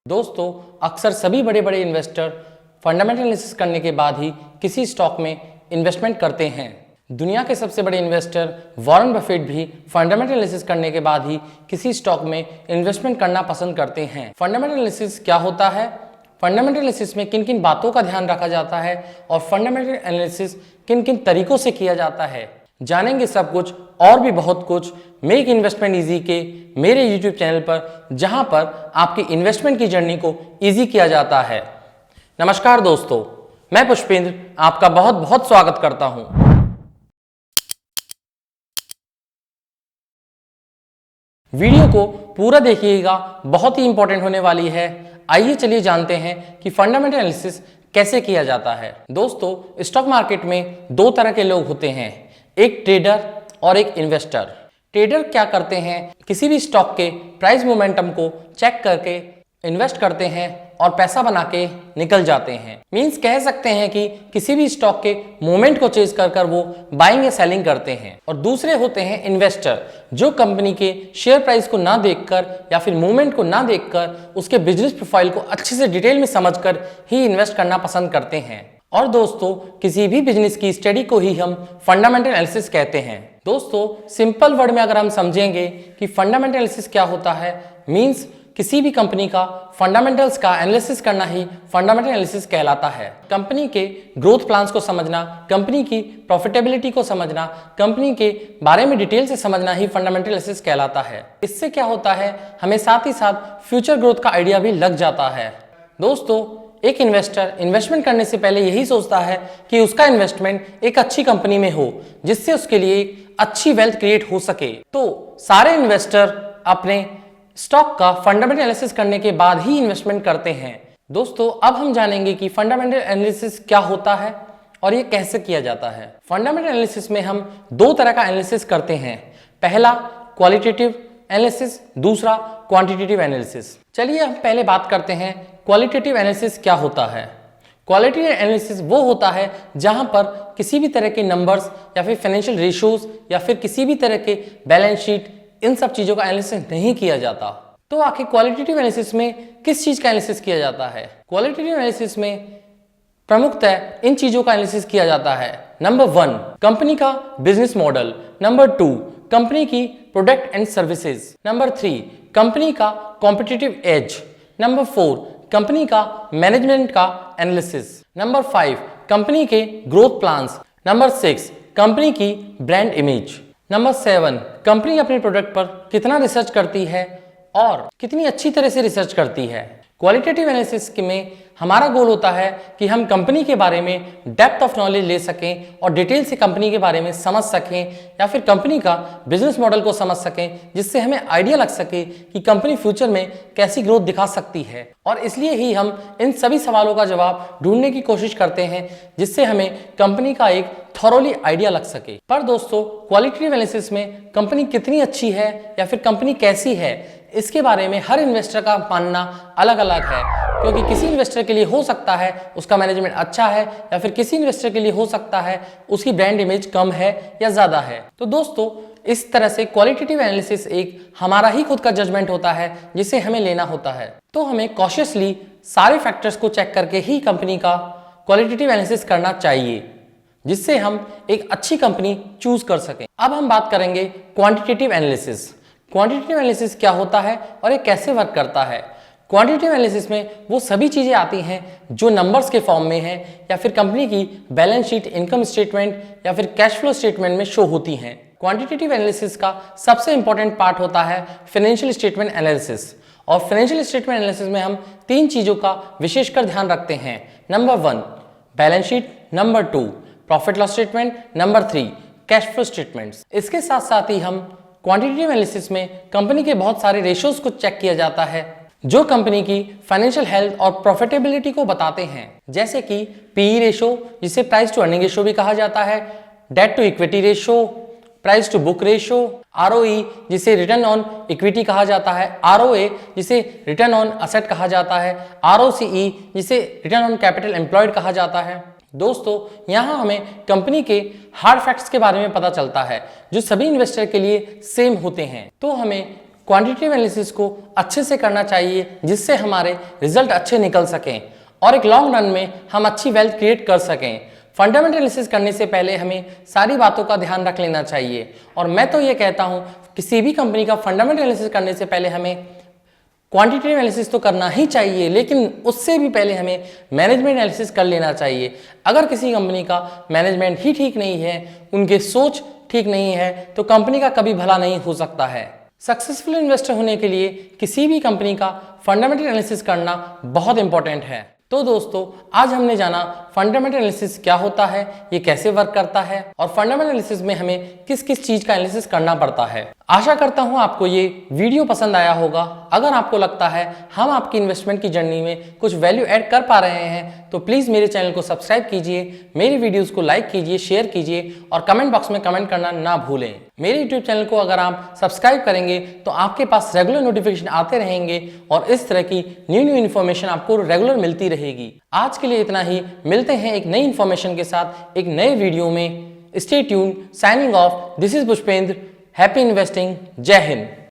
दोस्तों, अक्सर सभी बड़े बड़े इन्वेस्टर फंडामेंटल एनालिसिस करने के बाद ही किसी स्टॉक में इन्वेस्टमेंट करते हैं। दुनिया के सबसे बड़े इन्वेस्टर वॉरेन बफेट भी फंडामेंटल एनालिसिस करने के बाद ही किसी स्टॉक में इन्वेस्टमेंट करना पसंद करते हैं। फंडामेंटल एनालिसिस क्या होता है, फंडामेंटल एनालिसिस में किन किन बातों का ध्यान रखा जाता है और फंडामेंटल एनालिसिस किन किन तरीकों से किया जाता है, जानेंगे सब कुछ और भी बहुत कुछ मेक इन्वेस्टमेंट इजी के मेरे यूट्यूब चैनल पर, जहां पर आपकी इन्वेस्टमेंट की जर्नी को इजी किया जाता है। नमस्कार दोस्तों, मैं पुष्पेंद्र आपका बहुत बहुत स्वागत करता हूं। वीडियो को पूरा देखिएगा, बहुत ही इंपॉर्टेंट होने वाली है। आइए चलिए जानते हैं कि फंडामेंटल एनालिसिस कैसे किया जाता है। दोस्तों, स्टॉक मार्केट में दो तरह के लोग होते हैं, एक ट्रेडर और एक इन्वेस्टर। ट्रेडर क्या करते हैं, किसी भी स्टॉक के प्राइस मोमेंटम को चेक करके इन्वेस्ट करते हैं और पैसा बना के निकल जाते हैं। मींस कह सकते हैं कि किसी भी स्टॉक के मूवमेंट को चेज कर वो बाइंग या सेलिंग करते हैं। और दूसरे होते हैं इन्वेस्टर, जो कंपनी के शेयर प्राइस को ना देखकर या फिर मूवमेंट को ना देखकर उसके बिजनेस प्रोफाइल को अच्छे से डिटेल में समझकर ही इन्वेस्ट करना पसंद करते हैं। और दोस्तों, किसी भी बिजनेस की स्टडी को ही हम फंडामेंटल एनालिसिस कहते हैं। दोस्तों, सिंपल वर्ड में अगर हम समझेंगे कि फंडामेंटल एनालिसिस क्या होता है, मींस किसी भी कंपनी का फंडामेंटल्स का एनालिसिस करना ही फंडामेंटल एनालिसिस कहलाता है। कंपनी के ग्रोथ प्लान्स को समझना, कंपनी की प्रॉफिटेबिलिटी को समझना, कंपनी के बारे में डिटेल से समझना ही फंडामेंटल एनालिसिस कहलाता है। इससे क्या होता है, हमें साथ ही साथ फ्यूचर ग्रोथ का आइडिया भी लग जाता है। दोस्तों, एक इन्वेस्टर इन्वेस्टमेंट करने से पहले यही सोचता है कि उसका इन्वेस्टमेंट एक अच्छी कंपनी में हो, जिससे उसके लिए अच्छी वेल्थ क्रिएट हो सके। तो सारे इन्वेस्टर अपने स्टॉक का फंडामेंटल एनालिसिस करने के बाद ही इन्वेस्टमेंट करते हैं। दोस्तों, अब हम जानेंगे कि फंडामेंटल एनालिसिस क्या होता है और ये कैसे किया जाता है। फंडामेंटल एनालिसिस में हम दो तरह का एनालिसिस करते हैं, पहला क्वालिटेटिव एनालिसिस, दूसरा क्वांटिटेटिव एनालिसिस। चलिए हम पहले बात करते हैं क्वालिटेटिव एनालिसिस क्या होता है। क्वालिटेटिव एनालिसिस वो होता है जहां पर किसी भी तरह के नंबर्स या फिर फाइनेंशियल रेशियोज या फिर किसी भी तरह के बैलेंस शीट, इन सब चीजों का एनालिसिस नहीं किया जाता। तो आखिर क्वालिटेटिव एनालिसिस में किस चीज का एनालिसिस किया जाता है? क्वालिटेटिव एनालिसिस में प्रमुखतः इन चीजों का एनालिसिस किया जाता है। नंबर 1, कंपनी का बिजनेस मॉडल। नंबर 2, कंपनी की product and services. Number 3, company का कॉम्पिटिटिव एज। नंबर 4, कंपनी का मैनेजमेंट का एनालिसिस। नंबर 5, कंपनी के ग्रोथ प्लान्स। नंबर 6, कंपनी की ब्रांड इमेज। नंबर 7, कंपनी अपने प्रोडक्ट पर कितना रिसर्च करती है और कितनी अच्छी तरह से रिसर्च करती है। क्वालिटेटिव एनालिसिस में हमारा गोल होता है कि हम कंपनी के बारे में डेप्थ ऑफ नॉलेज ले सकें और डिटेल से कंपनी के बारे में समझ सकें या फिर कंपनी का बिजनेस मॉडल को समझ सकें, जिससे हमें आइडिया लग सके कि कंपनी फ्यूचर में कैसी ग्रोथ दिखा सकती है। और इसलिए ही हम इन सभी सवालों का जवाब ढूंढने की कोशिश करते हैं, जिससे हमें कंपनी का एक थॉरोली आइडिया लग सके। पर दोस्तों, क्वालिटेटिव एनालिसिस में कंपनी कितनी अच्छी है या फिर कंपनी कैसी है, इसके बारे में हर इन्वेस्टर का मानना अलग अलग है। क्योंकि किसी इन्वेस्टर के लिए हो सकता है उसका मैनेजमेंट अच्छा है या फिर किसी इन्वेस्टर के लिए हो सकता है उसकी ब्रांड इमेज कम है या ज्यादा है। तो दोस्तों, इस तरह से क्वालिटेटिव एनालिसिस एक हमारा ही खुद का जजमेंट होता है, जिसे हमें लेना होता है। तो हमें कॉशियसली सारे फैक्टर्स को चेक करके ही कंपनी का क्वालिटेटिव एनालिसिस करना चाहिए, जिससे हम एक अच्छी कंपनी चूज कर सकें। अब हम बात करेंगे क्वांटिटेटिव एनालिसिस। क्वांटिटेटिव एनालिसिस क्या होता है और ये कैसे वर्क करता है। क्वांटिटेटिव एनालिसिस में वो सभी चीजें आती हैं जो नंबर्स के फॉर्म में हैं या फिर कंपनी की बैलेंस शीट, इनकम स्टेटमेंट या फिर कैश फ्लो स्टेटमेंट में शो होती हैं। क्वांटिटेटिव एनालिसिस का सबसे इंपॉर्टेंट पार्ट होता है फाइनेंशियल स्टेटमेंट एनालिसिस। और फाइनेंशियल स्टेटमेंट एनालिसिस में हम 3 चीजों का विशेषकर ध्यान रखते हैं। Number 1, balance sheet. Number 2, profit loss statement. Number 3, cash flow statements. इसके साथ साथ ही हम क्वांटिटेटिव एनालिसिस में कंपनी के बहुत सारे रेशियोज को चेक किया जाता है, जो कंपनी की फाइनेंशियल हेल्थ और प्रॉफिटेबिलिटी को बताते हैं, जैसे कि पीई रेशो, जिसे प्राइस टू अर्निंग रेशो भी कहा जाता है, debt to equity ratio, price to book ratio, ROE जिसे रिटर्न ऑन इक्विटी कहा जाता है, आरओए जिसे रिटर्न ऑन असेट कहा जाता है, आरओसीई जिसे रिटर्न ऑन कैपिटल एम्प्लॉयड कहा जाता है। दोस्तों, यहाँ हमें कंपनी के हार्ड फैक्ट्स के बारे में पता चलता है, जो सभी इन्वेस्टर के लिए सेम होते हैं। तो हमें क्वांटिटेटिव एनालिसिस को अच्छे से करना चाहिए जिससे हमारे रिजल्ट अच्छे निकल सकें और एक लॉन्ग रन में हम अच्छी वेल्थ क्रिएट कर सकें। फंडामेंटल एनालिसिस करने से पहले हमें सारी बातों का ध्यान रख लेना चाहिए और मैं तो ये कहता हूं किसी भी कंपनी का फंडामेंटल एनालिसिस करने से पहले हमें क्वांटिटेटिव एनालिसिस तो करना ही चाहिए, लेकिन उससे भी पहले हमें मैनेजमेंट एनालिसिस कर लेना चाहिए। अगर किसी कंपनी का मैनेजमेंट ही ठीक नहीं है, उनके सोच ठीक नहीं है, तो कंपनी का कभी भला नहीं हो सकता है। सक्सेसफुल इन्वेस्टर होने के लिए किसी भी कंपनी का फंडामेंटल एनालिसिस करना बहुत इंपॉर्टेंट है। तो दोस्तों, आज हमने जाना फंडामेंटल एनालिसिस क्या होता है, ये कैसे वर्क करता है और फंडामेंटल एनालिसिस में हमें किस किस चीज का एनालिसिस करना पड़ता है। आशा करता हूं आपको ये वीडियो पसंद आया होगा। अगर आपको लगता है हम आपकी इन्वेस्टमेंट की जर्नी में कुछ वैल्यू ऐड कर पा रहे हैं तो प्लीज मेरे चैनल को सब्सक्राइब कीजिए, मेरी वीडियोस को लाइक कीजिए, शेयर कीजिए और कमेंट बॉक्स में कमेंट करना ना भूलें। मेरे यूट्यूब चैनल को अगर आप सब्सक्राइब करेंगे तो आपके पास रेगुलर नोटिफिकेशन आते रहेंगे और इस तरह की न्यू इन्फॉर्मेशन आपको रेगुलर मिलती रहेगी। आज के लिए इतना ही, मिलते हैं एक नई इन्फॉर्मेशन के साथ एक नए वीडियो में। Stay tuned, signing off, this is Pushpendra. Happy investing. जय हिंद।